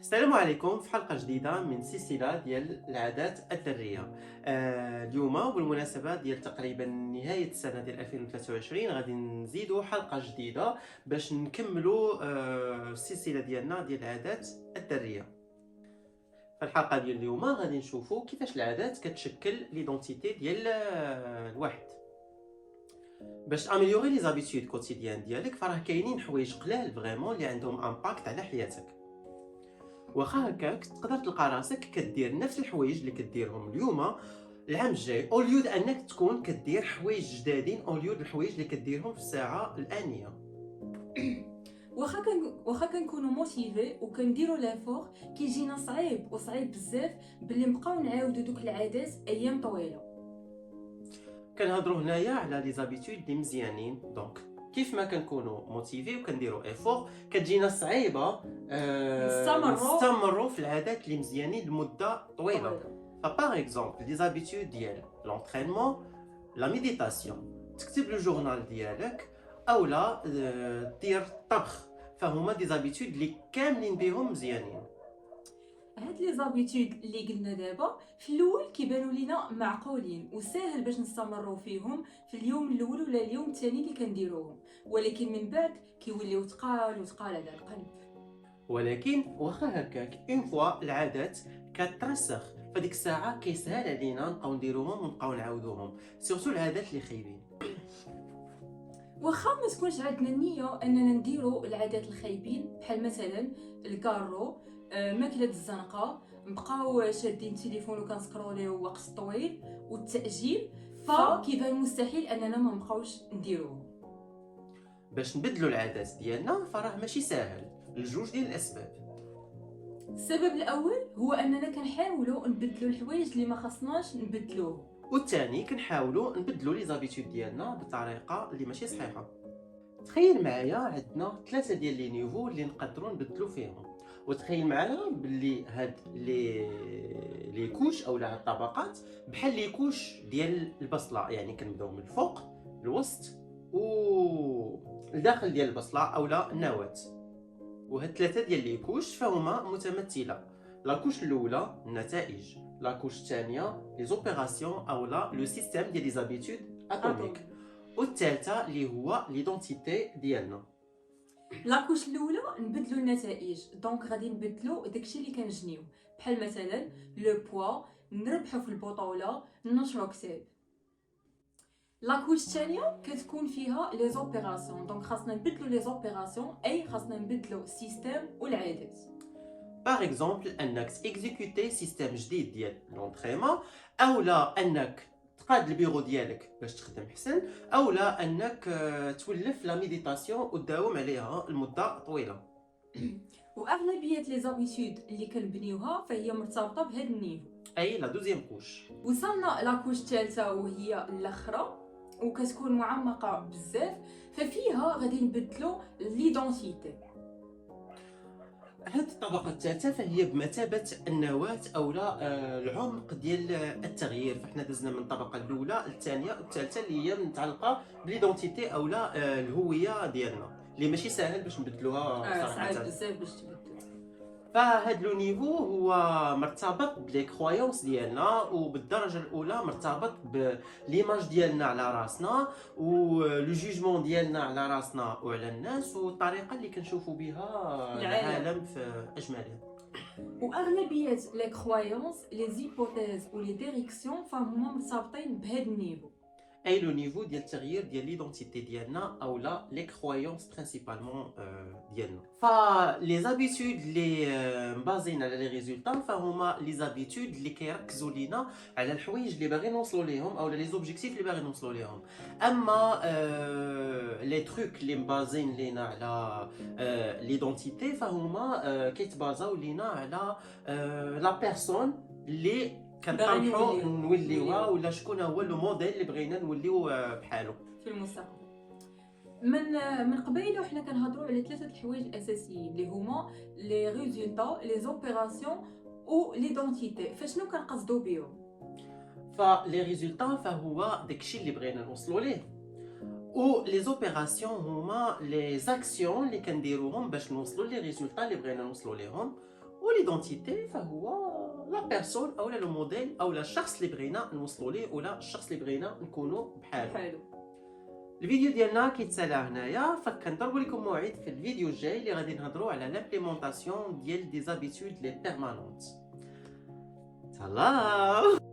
السلام عليكم في حلقة جديدة من سلسلة ديال العادات الذرية. اليوم بالمناسبة ديال تقريبا نهاية السنة ديال 2023 غادي نزيدو حلقة جديدة باش نكملوا السلسلة ديالنا ديال العادات الذرية. في الحلقة ديال اليوم غادي نشوفوا كيفاش العادات كتشكل ليدونتيتي ديال الواحد. باش اميليوري لي زابيتود كوتيديان ديالك فراه كاينين حوايج قلال فريمون اللي عندهم امباكت على حياتك. واخا هكاك تقدر تلقى راسك كدير نفس الحوايج اللي كديرهم اليوم العام الجاي اوليود انك تكون كدير حوايج جدادين اوليود الحوايج اللي كديرهم في الساعه الانيه. واخا كنكونوا موتيفي وكنديروا لافور كيجينا صعيب وصعيب بزاف باللي نبقاو نعاودوا دوك العادات ايام طويله. كنهضروا هنايا على لي زابيتود اللي مزيانين، دونك كيف ما كنكونوا موتيفي وكنديروا ايفور كتجينا صعيبه نستمروا في العادات اللي مزيانين لمده طويله. فبار اكزومبل لي زابيتود ديال لونطرينمون، لا ميديتاسيون، تكتب لو جورنال ديالك اولا دير الطبخ، فهما دي زابيتود اللي كاملين بهم مزيانين. هاد لي زابيتود اللي قلنا دابا في الاول كيبانوا لينا معقولين وساهل باش نستمروا فيهم في اليوم الاول ولا اليوم الثاني اللي كنديروهم، ولكن من بعد كيوليو تقال على القلب. ولكن واخا هكاك اون فوا العادات كترسخ فديك الساعه كيسهل علينا نبقاو نديروهم ونبقاو نعاودوهم، سورتو العادات اللي خايبين. واخا ما تكونش عندنا النيه اننا نديروا العادات الخايبين بحال مثلا الكارو، ماكله الزنقه، نبقاو شادين التليفون وكنسكروليو وقت طويل والتاجيل، فكيبان مستحيل اننا ما نبقاوش نديروه. باش نبدلوا العادات ديالنا فراه ماشي ساهل لجوج ديال الاسباب. السبب الاول هو اننا كنحاولوا نبدلوا الحوايج اللي ما خصناش نبدلوه، والثاني كنحاولوا نبدلوا لي زابيتود ديالنا بطريقه اللي ماشي صحيحه. تخيل معايا عندنا ثلاثه ديال لي نيفو اللي نقدروا نبدلوا فيهم، وتخيل معايا باللي هاد لي كوش او الطبقات بحال لي كوش ديال البصله، يعني كنبداو من الفوق الوسط و الداخل ديال البصله اولا النواه. وهاد ثلاثه ديال لي كوش فهما متمثله: لا كوش الاولى النتائج، لا كوش الثانيه لي زوبيراسيون اولا لو سيستيم ديال لي زابيتود اتوميك، والثالثه اللي هو ليدونتيتي ديالنا. لاكوش الاولى نبدلوا النتائج، دونك غادي نبدلوا داكشي اللي كنجنيو، بحال مثلا لو بوا، نربحوا في البطوله، نشرو كتاب. لاكوش الثانيه كتكون فيها لي زوبيراسيون، دونك خاصنا نبدلوا لي زوبيراسيون، اي خاصنا نبدلوا السيستم والعادات. باغ اكزومبل انك تيكزيكوتي سيستيم جديد ديال لونطريمون، اولا انك تقاد البيرو ديالك باش تخدم حسن، اولا انك تولف لا ميديتاسيون وتداوم عليها لمده طويله. واغلبيه لي زابيتود اللي كنبنيوها فهي مرتبطه بهذا النيفو. اي لا دوزيام كوش. وصلنا لاكوش الثالثه وهي الاخرى وكتكون معمقه بزاف، ففيها غادي نبدلوا ليدونتيتي. هاد الطبقة الثالثة فهي بمثابة النواة أولا العمق ديال التغيير، فاحنا دزنا من الطبقة الأولى الثانية الثالثة اللي هي متعلقة بليدونتيتي أولا الهوية ديالنا اللي ماشي ساهل باش نبدلوها صعيب صراحة. بزاف باش تبدل. فهاد لو نيفو هو مرتبط بلي كرويونس ديالنا، وبالدرجه الاولى مرتبط بليماج ديالنا على راسنا ولو جوجمون ديالنا على راسنا وعلى الناس والطريقه اللي كنشوفوا بها العالم في اجماله. واغلبيه لي كرويونس لي زيبوتيز و لي ديريكسيون فهما مرتبطين بهذا النيفو، اي لو نيفو ديال التغيير ديال ليدونتيتي ديالنا اولا لي كرويونس برينسيبالمون ديالنا. فلي زابيتود اللي مبازين على لي ريزولطا فهما لي زابيتود اللي كيركزوا لينا على الحوايج اللي باغي نوصلوا ليهم اولا لي زوبجيكتيف اللي باغي نوصلوا ليهم. اما لي تروك اللي مبازين لينا على ليدونتيتي فهما كيتبازاو لينا على لا بيرسون اللي كنطمحوا نوليوها ولا شكون هو لو موديل اللي بغينا نوليو بحالو في المستقبل. من قبيله وحنا كنهضروا على ثلاثه الحوايج الاساسيين اللي هما لي ريزولطا، لي زوبيراسيون و ليدونتيتي. فشنو كنقصدوا بهم؟ فلي ريزولطا فهو داكشي اللي بغينا نوصلوا ليه، و لي زوبيراسيون هما لي زاكسيون اللي كنديروهم باش نوصلوا لي ريزولطا اللي بغينا نوصلوا ليهم، وليدونتيتي فهو لا بيرسون اولا لو موديل اولا الشخص اللي بغينا نوصلوا ليه ولا الشخص اللي بغينا نكونوا بحاله. بحالو. الفيديو ديالنا كيتسالى هنايا، فكنضرب لكم موعد في الفيديو الجاي اللي غادي نهضروا على لامبليمونطاسيون ديال دي زابيتود لي بيرمانونت. سلام.